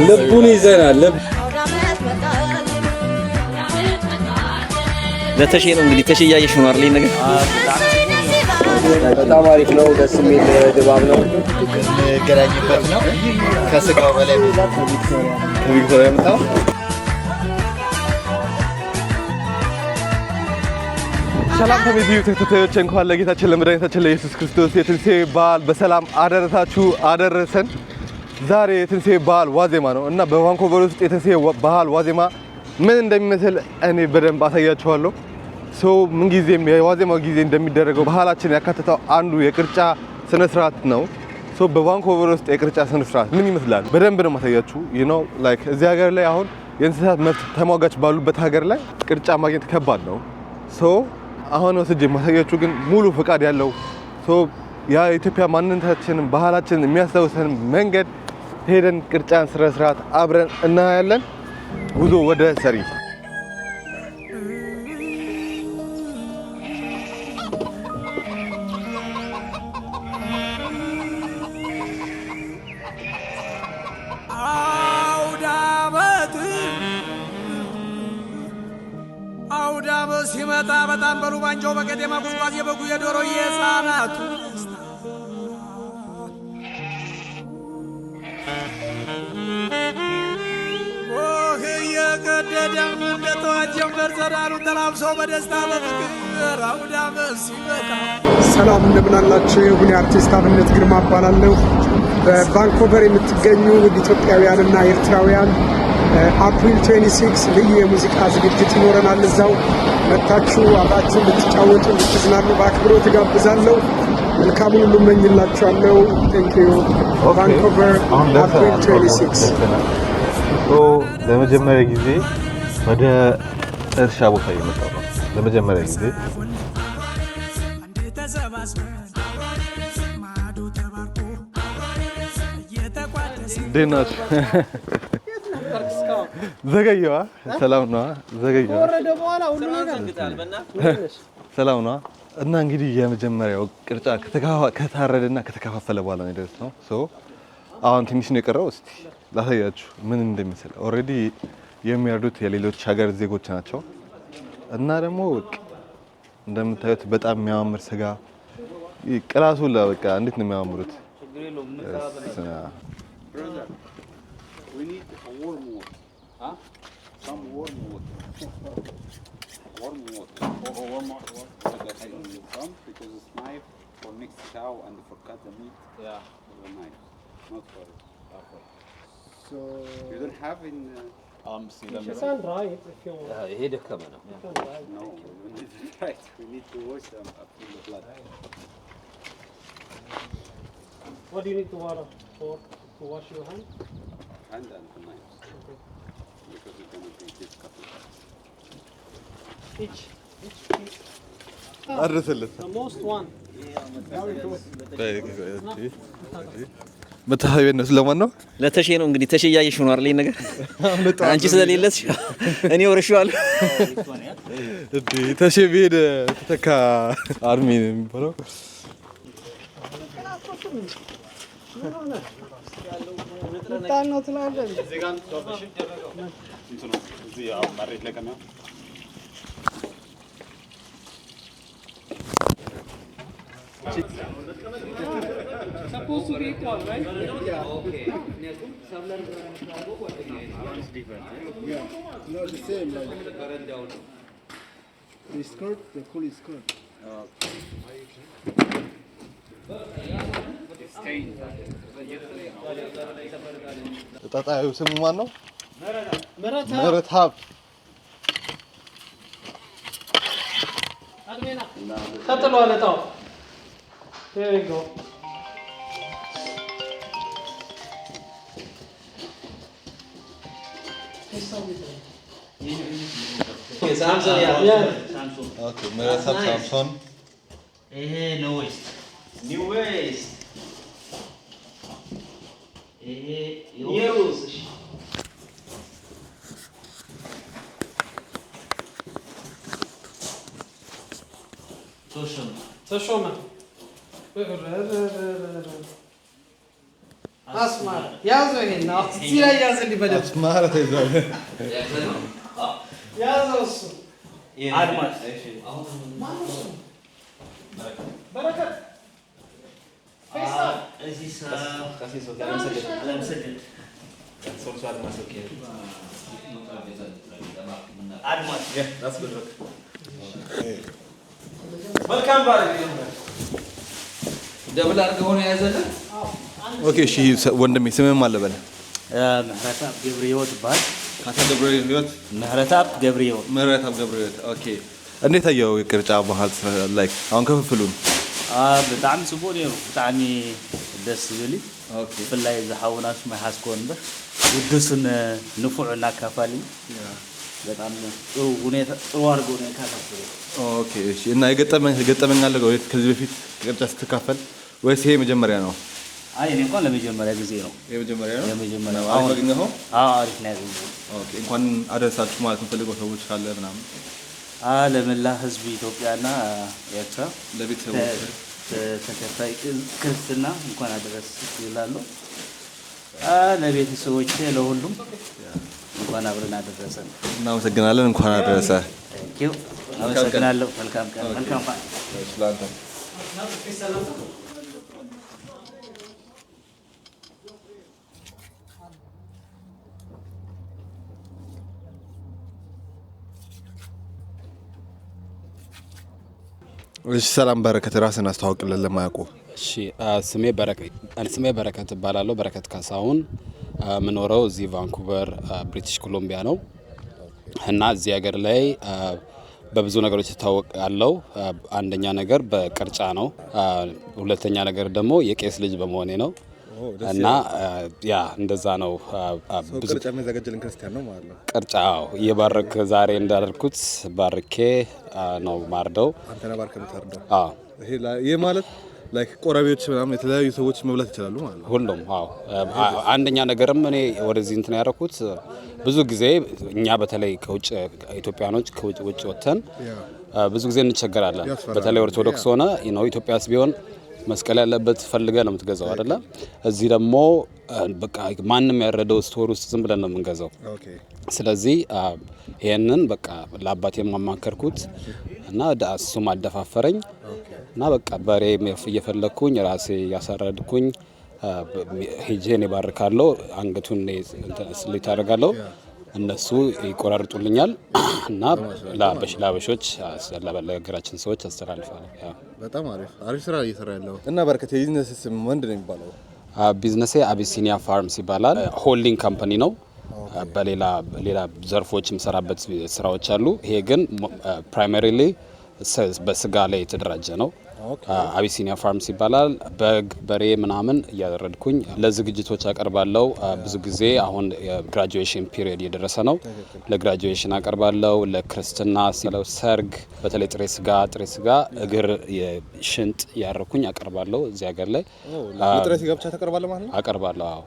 ልቡን ይዘናል። ለተሼ ነው እንግዲህ ተሼ እያየሽ ነው አይደል? ነገር በጣም አሪፍ ነው። ደስ የሚል ድባብ ነው። ገራኝበት ነው። ከስጋው በላይ ከቪክቶሪያ መጣው። ሰላም ተቤቢው ተከታዮች እንኳን ለጌታችን ለመድኃኒታችን ለኢየሱስ ክርስቶስ የትንሣኤ በዓል በሰላም አደረሳችሁ አደረሰን። ዛሬ የትንሣኤ በዓል ዋዜማ ነው እና በቫንኮቨር ውስጥ የትንሣኤ በዓል ዋዜማ ምን እንደሚመስል እኔ በደንብ አሳያችኋለሁ። ምን ጊዜም የዋዜማው ጊዜ እንደሚደረገው ባህላችን ያካተተው አንዱ የቅርጫ ስነ ስርዓት ነው። በቫንኮቨር ውስጥ የቅርጫ ስነ ስርዓት ምን ይመስላል በደንብ ነው ማሳያችሁ። ላይክ እዚህ ሀገር ላይ አሁን የእንስሳት መብት ተሟጋች ባሉበት ሀገር ላይ ቅርጫ ማግኘት ከባድ ነው። አሁን ወስጄ ማሳያችሁ ግን ሙሉ ፍቃድ ያለው የኢትዮጵያ ማንነታችንን ባህላችንን የሚያስታውሰን መንገድ ሄደን ቅርጫን ስነ ስርዓት አብረን እናያለን። ጉዞ ወደ ሰሪ። አውዳመ ሲመጣ በጣም በሉ ባንጃው በቀጤማ ጉዝጓዝ የበጉ የዶሮ የሕፃናቱ የቀደደም እንደተዋጀም በርዘዳሉን ተላብሰው በደስታ በፍቅር አውዳመ ሲመጣ። ሰላም እንደምን አላችሁ? የሁኔ አርቲስት አብነት ግርማ እባላለሁ። በቫንኮቨር የምትገኙ ውድ ኢትዮጵያውያንና ኤርትራውያን አፕሪል 26 ልዩ የሙዚቃ ዝግጅት ይኖረናል። እዛው መጥታችሁ አብራችሁ ልትጫወቱ ልትዝናኑ በአክብሮት ጋብዛለሁ። መልካሙን ሁሉ እመኝላችኋለሁ። ቴንክ ዩ። ቫንኮቨር አፕሪል 26። ለመጀመሪያ ጊዜ ወደ እርሻ ቦታ እየመጣሁ ነው። ለመጀመሪያ ጊዜ እንዴት ናችሁ? ዘገየዋ ሰላም ነው። ዘገየዋ ሰላም ነው። እና እንግዲህ የመጀመሪያው ቅርጫ ከታረደና ከተከፋፈለ በኋላ ነው የደረስነው። አሁን ትንሽ ነው የቀረው። እስቲ ላሳያችሁ ምን እንደሚመስል። ኦልሬዲ የሚያርዱት የሌሎች ሀገር ዜጎች ናቸው እና ደግሞ እንደምታዩት በጣም የሚያማምር ስጋ ቅራሱ በቃ እንዴት ነው የሚያማምሩት። So you don't have in it's all right if you want. ይሄ ደከመ ነው። No, we need to try it. We need to wash them up in the blood. What do you need the water for? To wash your hand? Hand and the knives. Okay. Because it's going to be this couple. Each piece. አድርሰለት The most one. መታሰቢያ ነው። ስለማን ነው? ለተሼ ነው እንግዲህ ተሼ እያየሽ ነው አይደል? ነገር አንቺ ስለሌለሽ እኔ ወርሻለሁ። ተሼ ቢሄድ ተተካ አርሚ ነው የሚባለው። Supposed to be equal, right? Okay. Yeah. No, the same. Like the skirt, the fully skirt. ተጣጣዩ ስሙ ማን ነው? Marathab. ቀጥሏል እጣው። There we go. ሳምሶን ያ ኦኬ መረሳብ ሳምሶን ይሄ ኒው ዌስት ይሄ ኒውስ ተሾመ አስማራ ያዘው ይሄን ነው እዚህ ላይ ያዘልኝ በደንብ አስማራ ተይዟል። ያዘው እሱ አድማስ በረከት እዚህ መልካም ባለ ደብል አድርገው ነው ያዘልን። ኦኬ እሺ ወንድሜ ስምህ ማን ልበል? ምህረተአብ ገብረሕይወት ይባላል። ካሳ ገብረሕይወት ምህረተአብ ገብረሕይወት ምህረተአብ ገብረሕይወት። ኦኬ እንዴት አየው የቅርጫ ባህል ላይክ አሁን ክፍፍሉን? ብጣዕሚ ጽቡቅ ነይሩ ብጣዕሚ ደስ ዝብል ኦኬ ብፍላይ ዝሓውና ስሙ ይሓስኮ እምበር ውዱስን ንፉዕ እናካፋል በጣም ጥሩ ሁኔታ ጥሩ አድርጎ ነው ያካፈለ። ኦኬ እሺ እና የገጠመኝ አለ ወይ ከዚህ በፊት ቅርጫ ስትካፈል ወይስ ይሄ መጀመሪያ ነው? አይ እኔ እንኳን ለመጀመሪያ ጊዜ ነው። የመጀመሪያ ነው? የመጀመሪያ ነው። አሁን አገኘኸው? አሪፍ ነው ያገኘው። ኦኬ እንኳን አደረሳችሁ ማለት የምፈልገው ሰዎች ካለ ምናምን? ለመላ ህዝብ ኢትዮጵያና ኤርትራ ለቤተሰቦች ተከታይ ክርስትና እንኳን አደረስ ይላሉ። ለቤተሰቦቼ ለሁሉም እንኳን አብረን አደረሰን። እናመሰግናለን። እንኳን አደረሰ። ቴንኪው አመሰግናለሁ። መልካም ቀን መልካም በዓል። እሺ ሰላም በረከት፣ ራስን አስተዋውቅልን ለማያውቁ። እሺ ስሜ በረከት እባላለሁ። በረከት ካሳሁን የምኖረው እዚህ ቫንኩቨር ብሪቲሽ ኮሎምቢያ ነው እና እዚህ ሀገር ላይ በብዙ ነገሮች እታወቃለሁ። አንደኛ ነገር በቅርጫ ነው። ሁለተኛ ነገር ደግሞ የቄስ ልጅ በመሆኔ ነው እና ያ እንደዛ ነው። ብዙ ቅርጫ የሚዘጋጅልን ክርስቲያን ነው ማለት ነው። ቅርጫ እየባረክ ዛሬ እንዳደረኩት ባርኬ ነው ማርደው። አንተ ነህ ባርከህ የምታርደው? ይሄ ማለት ላይክ ቆራቢዎች ምናምን የተለያዩ ሰዎች መብላት ይችላሉ ማለት ነው። ሁሉም አንደኛ ነገርም እኔ ወደዚህ እንትን ያደረኩት ብዙ ጊዜ እኛ በተለይ ከውጭ ኢትዮጵያኖች ከውጭ ወጥተን ብዙ ጊዜ እንቸገራለን። በተለይ ኦርቶዶክስ ሆነ ነው ኢትዮጵያስ ቢሆን መስቀል ያለበት ፈልገህ ነው የምትገዛው አይደለ? እዚህ ደግሞ በቃ ማንም ያረደው ስቶር ውስጥ ዝም ብለን ነው የምንገዛው። ስለዚህ ይሄንን በቃ ለአባቴ ማማከርኩት እና እሱም አደፋፈረኝ እና በቃ በሬ እየፈለኩኝ ራሴ ያሳረድኩኝ ሄጄን ይባርካለሁ። አንገቱን ስሌት አደርጋለሁ፣ እነሱ ይቆራርጡልኛል እና ለአበሾች ለሀገራችን ሰዎች አስተላልፋለሁ። በጣም አሪፍ ስራ እየሰራ ያለው እና በረከት የቢዝነስ ስም ምንድን ነው የሚባለው? ቢዝነሴ አቢሲኒያ ፋርምስ ይባላል። ሆልዲንግ ካምፓኒ ነው። በሌላ ዘርፎች የምሰራበት ስራዎች አሉ። ይሄ ግን ፕራይመሪሊ በስጋ ላይ የተደራጀ ነው። አቢሲኒያ ፋርምስ ይባላል። በግ በሬ ምናምን እያደረድኩኝ ለዝግጅቶች አቀርባለሁ። ብዙ ጊዜ አሁን የግራጁዌሽን ፒሪየድ እየደረሰ ነው። ለግራጁዌሽን አቀርባለሁ፣ ለክርስትና፣ ሰርግ፣ በተለይ ጥሬ ስጋ እግር ሽንጥ እያደረኩኝ አቀርባለሁ። እዚህ ሀገር ላይ ለጥሬ ስጋ ብቻ ታቀርባለህ ማለት ነው? አቀርባለሁ።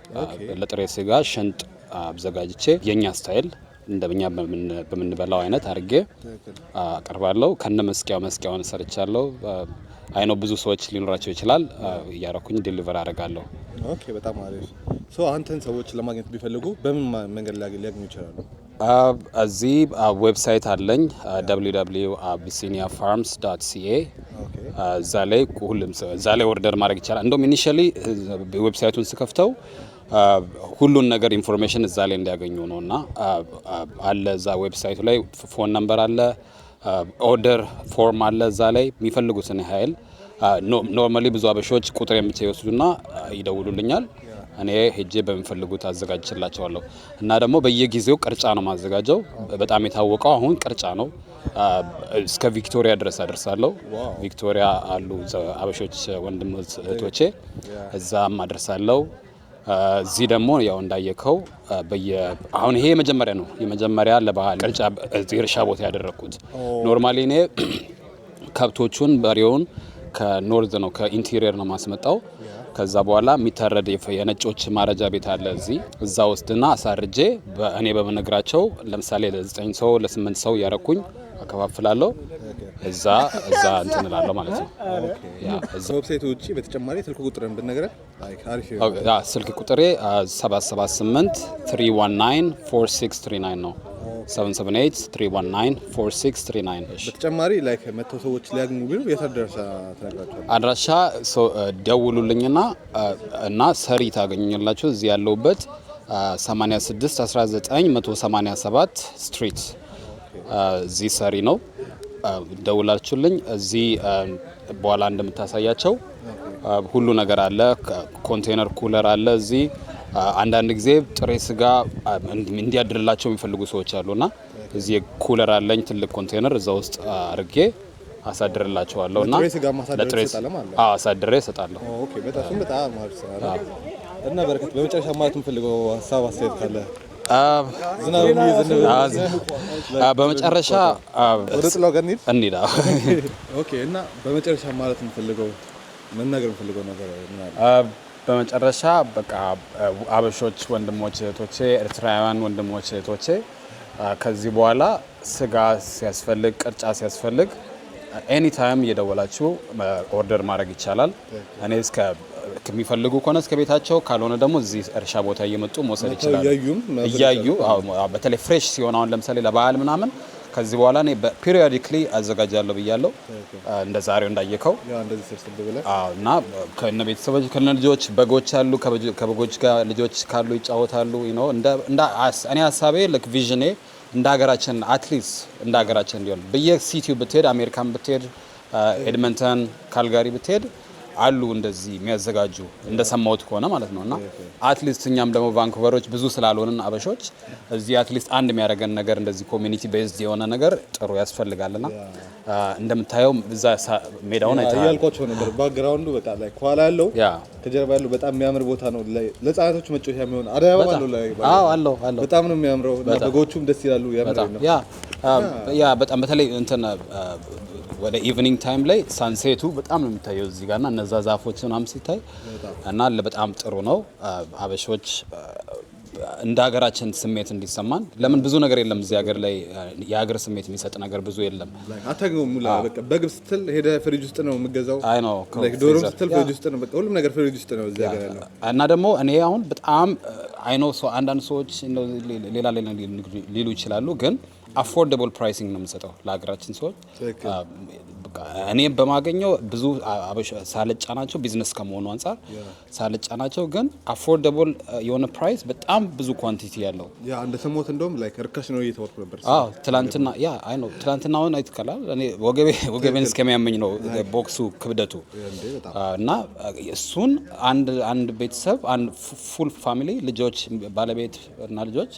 ለጥሬ ስጋ ሽንጥ አዘጋጅቼ የኛ ስታይል እንደኛ በምንበላው አይነት አድርጌ አቀርባለሁ። ከነ መስቂያውን ሰርቻለሁ። አይኖ ብዙ ሰዎች ሊኖራቸው ይችላል። እያረኩኝ ዲሊቨር አደርጋለሁ። ኦኬ በጣም አሪፍ። አንተን ሰዎች ለማግኘት ቢፈልጉ በምን መንገድ ሊያገኙ ይችላሉ? እዚህ ዌብሳይት አለኝ www.abyssiniafarms.ca። እዛ ላይ ሁሉም እዛ ላይ ኦርደር ማድረግ ይቻላል። እንደውም ኢኒሺያሊ ዌብሳይቱን ስከፍተው ሁሉን ነገር ኢንፎርሜሽን እዛ ላይ እንዲያገኙ ነውና አለ። እዛ ዌብሳይቱ ላይ ፎን ነምበር አለ፣ ኦርደር ፎርም አለ። እዛ ላይ የሚፈልጉትን ኃይል ኖርማሊ ብዙ አበሾች ቁጥር የምትወስዱና ይደውሉልኛል። እኔ ሄጄ በሚፈልጉት አዘጋጅላቸዋለሁ። እና ደግሞ በየጊዜው ቅርጫ ነው ማዘጋጀው። በጣም የታወቀው አሁን ቅርጫ ነው። እስከ ቪክቶሪያ ድረስ አደርሳለሁ። ቪክቶሪያ አሉ አበሾች ወንድም እህቶቼ፣ እዛም አደርሳለሁ። እዚህ ደግሞ ያው እንዳየከው አሁን ይሄ የመጀመሪያ ለባህል ቅርጫ እርሻ ቦታ ያደረኩት። ኖርማሊ እኔ ከብቶቹን በሬውን ከኖርዝ ነው ከኢንቴሪየር ነው ማስመጣው። ከዛ በኋላ የሚታረድ የነጮች ማረጃ ቤት አለ እዛ ውስጥና አሳርጄ እኔ በመነግራቸው ለምሳሌ ለ9 ሰው ለ8 ሰው ያረኩኝ አከፋፍላለሁ። እዛ እንትን እላለሁ ማለት ነው። ያ እዛ ዌብሳይት ውጪ በተጨማሪ ስልክ ቁጥርን ብትነግረን ላይክ አሪፍ ያ ስልክ ቁጥሬ 778 319 4639 ነው። 778-319-4639 በተጨማሪ ላይክ መቶ ሰዎች ሊያገኙ ቢሉ የታደረሰ ተነግራቸዋል። አድራሻ ደውሉልኝና እና ሰሪ ታገኙኛላችሁ። እዚህ ያለውበት 8619-187 ስትሪት እዚህ ሰሪ ነው። ደውላችሁልኝ እዚህ በኋላ እንደምታሳያቸው ሁሉ ነገር አለ። ኮንቴነር ኩለር አለ እዚህ። አንዳንድ ጊዜ ጥሬ ስጋ እንዲያድርላቸው የሚፈልጉ ሰዎች አሉና እዚህ ኩለር አለኝ ትልቅ ኮንቴነር እዛ ውስጥ አርጌ አሳድርላቸዋለሁ እና ለጥሬ ስጋ አሳድሬ እሰጣለሁ። ኦኬ በጣም አሪፍ ነው። እና በረከት በመጨረሻ ማለት የምፈልገው ሀሳብ አስተያየት ካለ በመጨረሻ ወደ ጥላው ጋር እንሂድ። ኦኬ እና በመጨረሻ ማለት የምፈልገው መናገር የምፈልገው ነገር ምን አለ? በመጨረሻ በቃ አበሾች ወንድሞች እህቶቼ፣ ኤርትራውያን ወንድሞች እህቶቼ ከዚህ በኋላ ስጋ ሲያስፈልግ ቅርጫ ሲያስፈልግ ኤኒ ታይም እየደወላችሁ ኦርደር ማድረግ ይቻላል። እኔ ከሚፈልጉ ከሆነ እስከ ቤታቸው ካልሆነ ደግሞ እዚህ እርሻ ቦታ እየመጡ መውሰድ ይችላል። እያዩ በተለይ ፍሬሽ ሲሆን አሁን ለምሳሌ ለበዓል ምናምን ከዚህ በኋላ እኔ ፔሪዮዲክሊ አዘጋጃለሁ ብያለሁ። እንደ ዛሬው እንዳየከው እና ከነ ቤተሰቦች ከነ ልጆች በጎች አሉ። ከበጎች ጋር ልጆች ካሉ ይጫወታሉ። እኔ ሀሳቤ ቪዥኔ እንደ ሀገራችን አትሊስት እንደ ሀገራችን እንዲሆን በየሲቲው ብትሄድ አሜሪካን ብትሄድ ኤድመንተን ካልጋሪ ብትሄድ አሉ እንደዚህ የሚያዘጋጁ እንደሰማሁት ከሆነ ማለት ነውና አትሊስት እኛም ደግሞ ቫንኩቨሮች ብዙ ስላልሆንን አበሾች እዚህ አትሊስት አንድ የሚያደርገን ነገር እንደዚህ ኮሚኒቲ ቤዝድ የሆነ ነገር ጥሩ ያስፈልጋልና እንደምታየው እዛ ሜዳውን አይተሃል ያልኳቸው ነበር። ባክግራውንዱ በቃ ላይ ኳላ ያለው ከጀርባ ያለው በጣም የሚያምር ቦታ ነው። ለህፃናቶች መጫወቻ የሚሆን አደባባ አለው ላይ አለው በጣም ነው የሚያምረው። በጎቹም ደስ ይላሉ። ያ በጣም በተለይ እንትን ወደ ኢቭኒንግ ታይም ላይ ሳንሴቱ በጣም ነው የሚታየው እዚህ ጋርና እነዛ ዛፎች ምናምን ሲታይ እና በጣም ጥሩ ነው። አበሾች እንደ ሀገራችን ስሜት እንዲሰማን ለምን ብዙ ነገር የለም እዚህ ሀገር ላይ የሀገር ስሜት የሚሰጥ ነገር ብዙ የለም። አታገኙም። በቃ በግብ ስትል ሄደ ፍሪጅ ውስጥ ነው የምገዛው። አይ ነው ዶሮ ስትል ፍሪጅ ውስጥ ነው። በቃ ሁሉም ነገር ፍሪጅ ውስጥ ነው እዚህ ሀገር ያለው። እና ደግሞ እኔ አሁን በጣም አይ ነው አንዳንድ ሰዎች ሌላ ሊሉ ይችላሉ ግን አፎርደብል ፕራይሲንግ ነው የምሰጠው ለሀገራችን ሰዎች። እኔ በማገኘው ብዙ ሳልጫናቸው ቢዝነስ ከመሆኑ አንጻር ሳልጫናቸው ግን አፎርደብል የሆነ ፕራይስ በጣም ብዙ ኳንቲቲ ያለው እንደ ሰሞት እንደውም ላይክ ርካሽ ነው እየተወርኩ ነበር። ትላንትናውን አይተካላል። እኔ ወገቤን እስከሚያመኝ ነው ቦክሱ ክብደቱ እና እሱን አንድ ቤተሰብ አንድ ፉል ፋሚሊ ልጆች ባለቤት እና ልጆች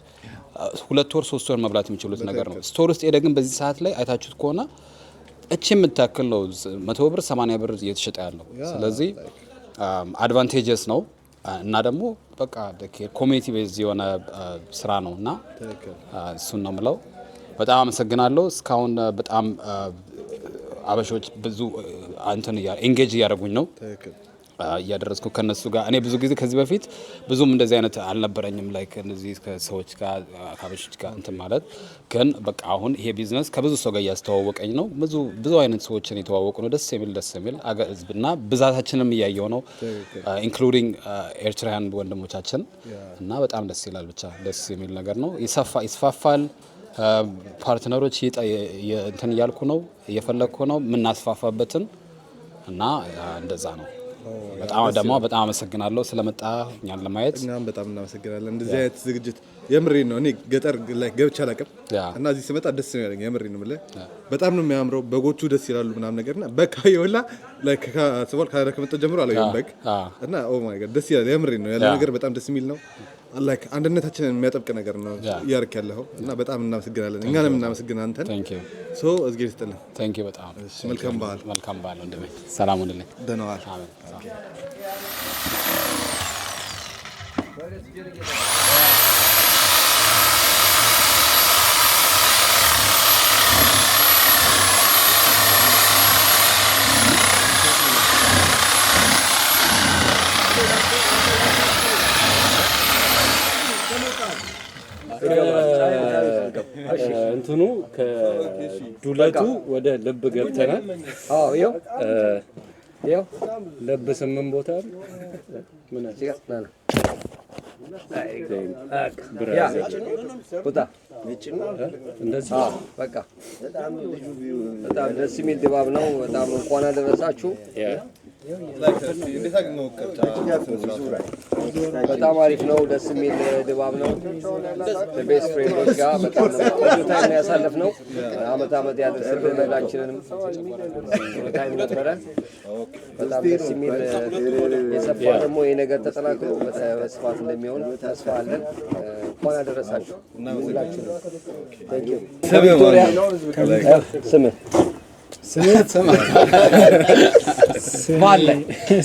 2 ወር 3 ወር መብላት የሚችሉት ነገር ነው። ስቶር ውስጥ ሄደ ግን በዚህ ሰዓት ላይ አይታችሁት ከሆነ እቺ የምታክል ነው 100 ብር 80 ብር እየተሸጠ ያለው። ስለዚህ አድቫንቴጀስ ነው እና ደግሞ በቃ ኮሚኒቲ ቤዝ የሆነ ስራ ነው እና እሱን ነው የምለው። በጣም አመሰግናለሁ። እስካሁን በጣም አበሾች ብዙ ኤንጌጅ እያደረጉኝ ነው እያደረስኩ ከነሱ ጋር። እኔ ብዙ ጊዜ ከዚህ በፊት ብዙም እንደዚህ አይነት አልነበረኝም ላይክ እንደዚህ ከሰዎች ጋር ከአበሾች ጋር እንትን ማለት ግን በቃ አሁን ይሄ ቢዝነስ ከብዙ ሰው ጋር እያስተዋወቀኝ ነው። ብዙ አይነት ሰዎችን የተዋወቁ ነው። ደስ የሚል ህዝብና ብዛታችንም እያየው ነው ኢንክሉዲንግ ኤርትራውያን ወንድሞቻችን እና በጣም ደስ ይላል። ብቻ ደስ የሚል ነገር ነው። ይስፋፋል። ፓርትነሮች እንትን እያልኩ ነው እየፈለግኩ ነው የምናስፋፋበትን እና እንደዛ ነው። በጣም አመሰግናለሁ ስለመጣ እኛን ለማየት። እኛም በጣም እናመሰግናለን። እንደዚህ አይነት ዝግጅት የምሬን ነው። እኔ ገጠር ላይ ገብቼ አላውቅም እና እዚህ ስመጣ ደስ ነው ያለኝ። የምሬን ነው የምልህ። በጣም ነው የሚያምረው። በጎቹ ደስ ይላሉ ምናምን ነገርና በቃ የወላ ላይክ ከሰቦል ከመጣ ጀምሮ አላየሁም በግ እና ኦ ማይ ጋድ ደስ ይላል። የምሬን ነው ያለ ነገር በጣም ደስ የሚል ነው። ላይክ አንድነታችንን የሚያጠብቅ ነገር ነው እያደረክ ያለው እና በጣም እናመሰግናለን። እኛንም እናመሰግናለን አንተን። ሶ እዝጌ ይስጥልን። ታንክ ዩ በጣም መልካም በዓል። መልካም በዓል ወንድሜ። ሰላም ሁኑልኝ። ደህና ዋል። እንትኑ ከዱለቱ ወደ ልብ ገብተናል። አዎ ያው ልብ 8 ቦታ ምን አለ እንደዚህ በቃ በጣም ደስ የሚል ድባብ ነው። በጣም እንኳን አደረሳችሁ። በጣም አሪፍ ነው። ደስ የሚል ድባብ ነው። ቤስት ፍሬንዶች ጋር በጣም ቆንጆ ታይም ያሳለፍነው አመት ያደረሰልን መላችንንም ታይም ነበረ። በጣም ደስ የሚል የሰፋ ደግሞ ይሄ ነገር ተጠናክሮ በስፋት እንደሚሆን ተስፋ አለን። እንኳን አደረሳችሁ ሁላችሁም። ታንክ ዩ። ቪክቶሪያ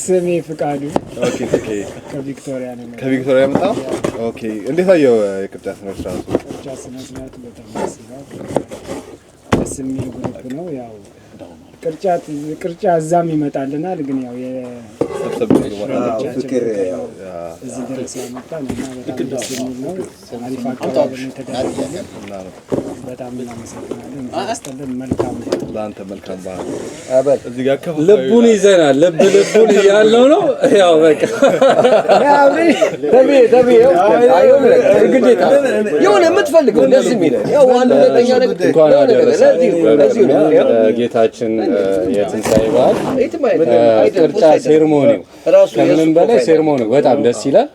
ስሜ ፍቃዱ ከቪክቶሪያ ነው። ከቪክቶሪያ መጣ። ኦኬ እንዴት አየው የቅርጫት ስነ ስርዓቱ? ቅርጫት ስነ ስርዓቱ በጣም ደስ የሚል ግሩፕ ነው። ያው ቅርጫ እዛም ይመጣልናል፣ ግን ያው የሰብሰብ ፍቅር እዚህ ድረስ ያመጣን እና በጣም ደስ የሚል ነው። አሪፍ አቀባበል ነው የተደረገልን። በጣም እናመሰግናለን። አስተለን መልካም ለአንተ መልካም ባህል አበል እዚህ ጋር ልቡን ይዘናል። ልቡን ያለው ነው። ያው በቃ ተቢ ግዴታ የሆነ የምትፈልገው ደስ የሚል ያው አንድ ሁለተኛ ነገር እንኳን አደረሰ ጌታችን የትንሣኤ በዓል ቅርጫ ሴርሞኒው ከምንም በላይ ሴርሞኒው በጣም ደስ ይላል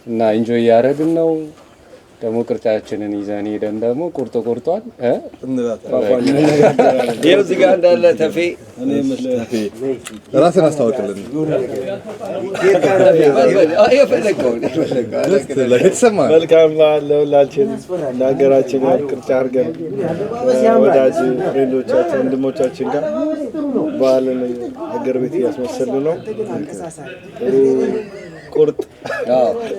እና ኢንጆይ እያደረግን ነው። ደግሞ ቅርጫችንን ይዘን ሄደን ደግሞ ቁርጥ ቆርጧል ይኸው እዚህ ጋር እንዳለ ተፌ ራስን አስተዋውቅልን። መልካም በዓል ለሁላችን ለሀገራችን ቅርጫ አድርገን ወዳጅ ፍሬንዶቻችን ወንድሞቻችን ጋር በዓልን ሀገር ቤት እያስመሰሉ ነው። ቁርጥ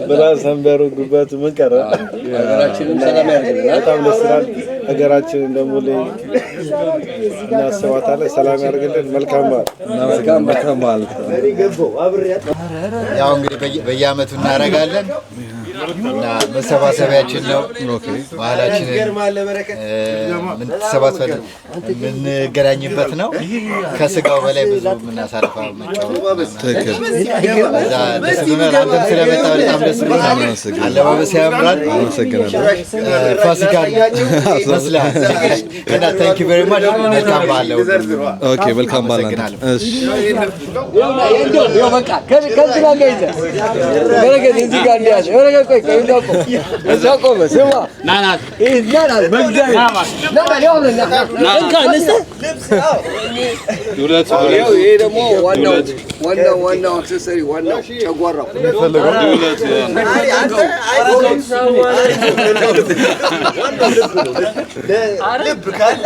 ብላን ሰንበሩ ጉበት ምን ቀረ ሀገራችንን ሰላም ያድርግልን። በጣም ደስ ይላል። ሀገራችንን ደግሞ እናስባታለን። ሰላም ያድርግልን። መልካም በዓል። ያው እንግዲህ በየአመቱ እናደርጋለን እና መሰባሰቢያችን ነው። ባህላችንን የምንሰባሰብበት የምንገናኝበት ነው። ከስጋው በላይ ብዙ የምናሳልፈው አንተም ስለመጣ በጣም ደስ ብሎናል። አለባበስ ያምራል። ፋሲካ ይመስላል እና ታንክ ዩ ቬሪ ማች። መልካም በዓል። ኦኬ መልካም በዓል። እሺ በቃ ከዚህ ጋር ገይዘ በረከት እዚህ ጋር እንዲያዝ በረከት ቆይ እንደቆ እዛው ቆመ ስማ ናና ይዝናና መግዛይ ናና ያውና እንካ ልስ ዱለት ይሄ ደግሞ ዋናው አክሰሰሪ ዋናው ጨጓራው ዱለት ልብ ካለ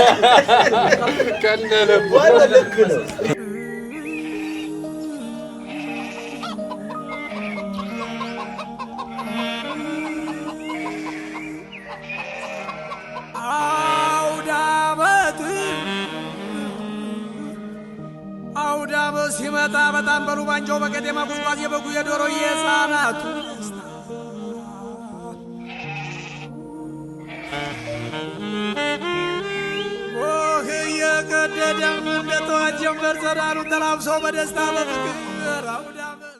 ልብ ነው። አውዳመት ሲመጣ በጣም በሉ ባንጃው በቀጤማ ጉዝጓዝ የበጉ የዶሮ የሕፃናቱ ኦህ እየቀደደም እንደተዋት ጀንበር ጸዳሉ ተላብሰው በደስታ በፍቅር አውዳመት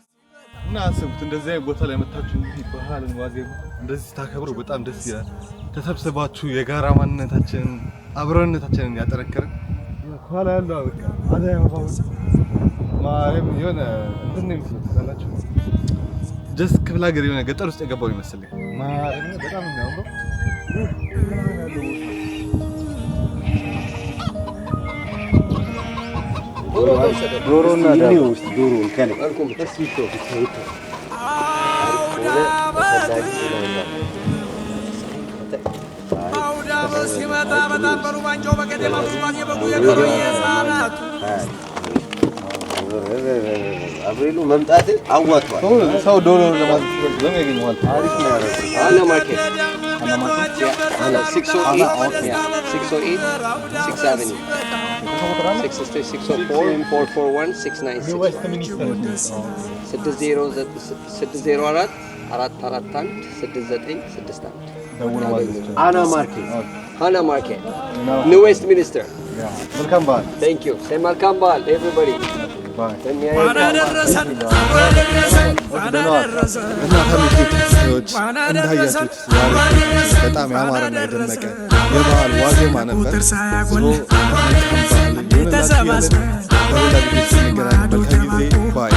እና አስቡት እንደዚህ አይነት ቦታ ላይ መታችሁ እንግዲህ ባህልን ዋዜማ እንደዚህ ታከብሩ በጣም ደስ ይላል። ተሰብስባችሁ የጋራ ማንነታችንን አብሮነታችንን ያጠነከርን ኋላ ያለው በቃ አዳይ አበባው ማርያም የሆነ እንትን ነው የሚመስላችሁ ጀስት ክፍለ ሀገር የሆነ ገጠር ውስጥ የገባው ይመስልኝ ማርያም በጣም ነው የሚያምረው። ዶሮና ዳቦ ውስጥ ዶሮን ከነ አውዳመት ሲመጣ በጣም በሉ ባንጃው በቀጤማ ጉዝጓዝ የበጉ የዶሮ የሕፃናቱ አብሬሉ መምጣት አዋጥቷል። ሰው ዶሮ ለማለት ለምን ያገኘዋል? አሪፍ ነው ያደረገው። አና ማርኬት አና 608 670 604 441 6961 አና ማርኬት Hana Market. New Westminster. መልካም በዓል። Thank you. Say welcome ball, everybody. Bye. አደረሰን አደረሰን አደረሰን ተከታዮች እንዳያችሁት ዛሬ በጣም ያማረና የደመቀ የበዓል ዋዜማ ነበር። ዞሮ መልካም በዓል ይሁንላችሁ። በሌላ ቪዲዮ ስንገናኝ መልካም ጊዜ ባይ